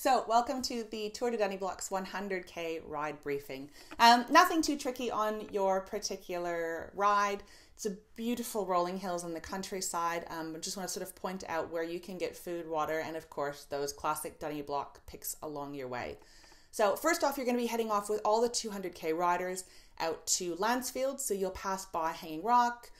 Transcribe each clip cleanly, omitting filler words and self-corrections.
So welcome to the Tour de Dunny Block's 100k ride briefing. Nothing too tricky on your particular ride. It's a beautiful rolling hills in the countryside. I just want to sort of point out where you can get food, water, and of course those classic Dunny Block picks along your way. So first off, you're going to be heading off with all the 200k riders out to Lancefield. So you'll pass by Hanging Rock.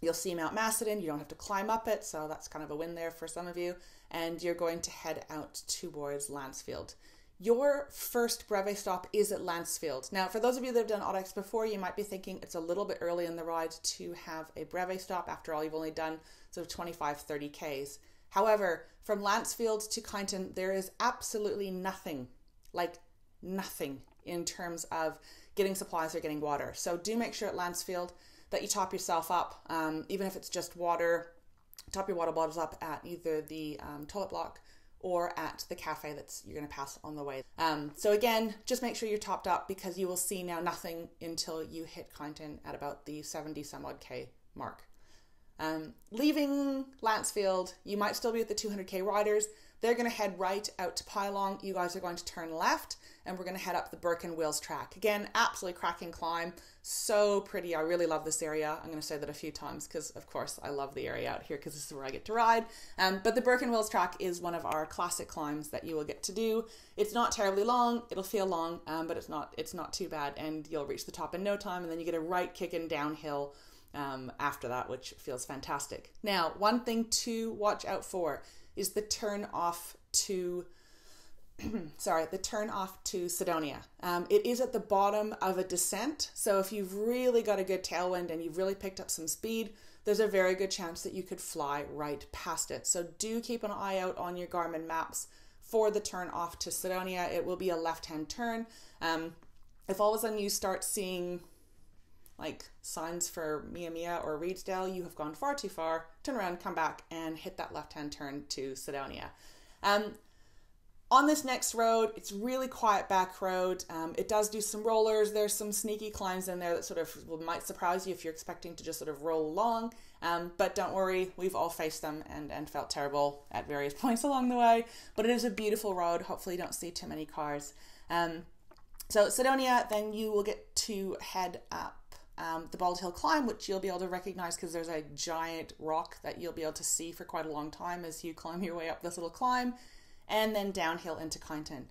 You'll see Mount Macedon. You don't have to climb up it, so that's kind of a win there for some of you. And you're going to head out towards Lancefield. Your first brevet stop is at Lancefield. Now, for those of you that have done Audax before, you might be thinking it's a little bit early in the ride to have a brevet stop. After all, you've only done sort of 25, 30 Ks. However, from Lancefield to Kyneton, there is absolutely nothing, like nothing, in terms of getting supplies or getting water. So do make sure at Lancefield that you top yourself up, even if it's just water. Top your water bottles up at either the toilet block or at the cafe you're going to pass on the way. So again, just make sure you're topped up because you will see now nothing until you hit Kyneton at about the 70 some odd K mark. Leaving Lancefield, you might still be with the 200k riders. They're going to head right out to Pylong. You guys are going to turn left and we're going to head up the Birken Wills track. Again, absolutely cracking climb. So pretty. I really love this area. I'm going to say that a few times because, of course, I love the area out here because this is where I get to ride. But the Birken Wills track is one of our classic climbs that you will get to do. It's not terribly long. It'll feel long, but it's not too bad. And you'll reach the top in no time. And then you get a right kicking downhill after that, which feels fantastic. Now, one thing to watch out for is the turn off to Sidonia. It is at the bottom of a descent, so if you've really got a good tailwind and you've really picked up some speed, there's a very good chance that you could fly right past it. So do keep an eye out on your Garmin maps for the turn off to Sidonia. It will be a left-hand turn. If all of a sudden you start seeing like signs for Mia Mia or Reedsdale, you have gone far too far. Turn around, come back, and hit that left-hand turn to Sidonia. On this next road, it's really quiet back road. It does do some rollers. There's some sneaky climbs in there that sort of might surprise you if you're expecting to just sort of roll along. But don't worry, we've all faced them and felt terrible at various points along the way. But it is a beautiful road. Hopefully you don't see too many cars. So Sidonia, then you will get to head up the Bald Hill climb, which you'll be able to recognize because there's a giant rock that you'll be able to see for quite a long time as you climb your way up this little climb, and then downhill into Kyneton.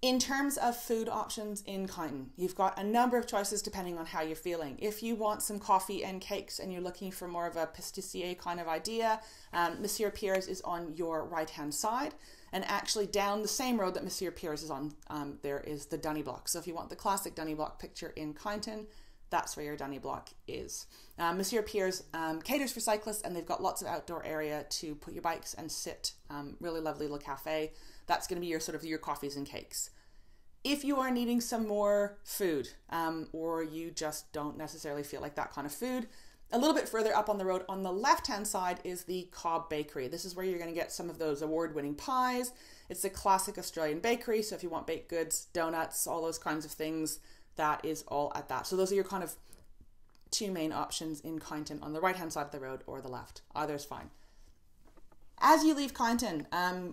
In terms of food options in Kyneton, you've got a number of choices depending on how you're feeling. If you want some coffee and cakes and you're looking for more of a pastissier kind of idea, Monsieur Pierre's is on your right-hand side. And actually down the same road that Monsieur Pierre's is on, there is the Dunny Block. So if you want the classic Dunny Block picture in Kyneton, that's where your Dunny Block is. Monsieur Pierre's caters for cyclists, and they've got lots of outdoor area to put your bikes and sit. Really lovely little cafe. That's going to be your sort of your coffees and cakes. If you are needing some more food, or you just don't necessarily feel like that kind of food, a little bit further up on the road on the left-hand side is the Cobb Bakery. This is where you're going to get some of those award-winning pies. It's a classic Australian bakery, so if you want baked goods, donuts, all those kinds of things, that is all at that. So those are your kind of two main options in Kyneton, on the right-hand side of the road or the left. Either is fine. As you leave Kyneton,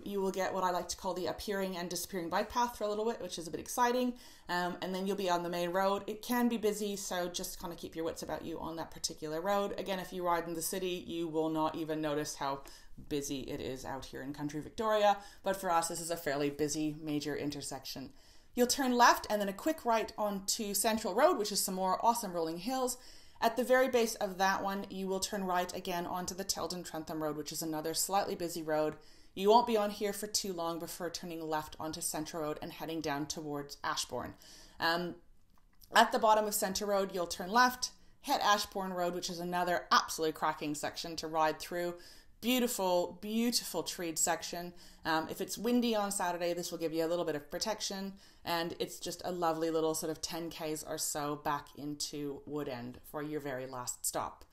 you will get what I like to call the appearing and disappearing bike path for a little bit, which is a bit exciting. And then you'll be on the main road. It can be busy, so just kind of keep your wits about you on that particular road. Again, if you ride in the city, you will not even notice how busy it is out here in country Victoria. But for us, this is a fairly busy major intersection. You'll turn left and then a quick right onto Central Road, which is some more awesome rolling hills. At the very base of that one, you will turn right again onto the Teldon-Trentham Road, which is another slightly busy road. You won't be on here for too long before turning left onto Central Road and heading down towards Ashbourne. At the bottom of Central Road, you'll turn left, hit Ashbourne Road, which is another absolutely cracking section to ride through. Beautiful, beautiful treed section. If it's windy on Saturday, this will give you a little bit of protection, and it's just a lovely little sort of 10Ks or so back into Woodend for your very last stop.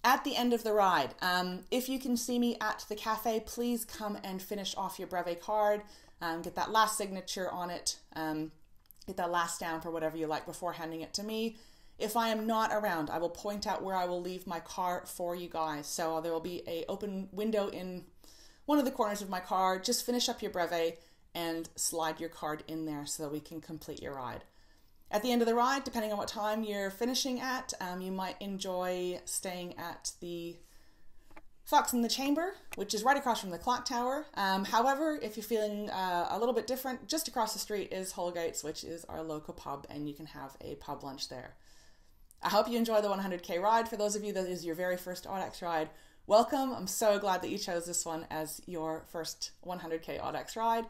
At the end of the ride, if you can see me at the cafe, please come and finish off your brevet card, get that last signature on it, get that last stamp or whatever you like before handing it to me. If I am not around, I will point out where I will leave my car for you guys. So there will be an open window in one of the corners of my car, just finish up your brevet and slide your card in there so that we can complete your ride. At the end of the ride, depending on what time you're finishing at, you might enjoy staying at the Fox in the Chamber, which is right across from the clock tower. However, if you're feeling a little bit different, just across the street is Holgate's, which is our local pub, and you can have a pub lunch there. I hope you enjoy the 100K ride. For those of you that is your very first Audax ride, welcome. I'm so glad that you chose this one as your first 100K Audax ride.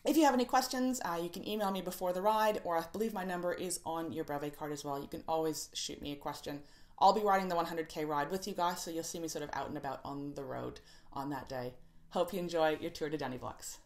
If you have any questions, you can email me before the ride, or I believe my number is on your brevet card as well. You can always shoot me a question. I'll be riding the 100K ride with you guys, so you'll see me sort of out and about on the road on that day. Hope you enjoy your tour to Dunny Blocks.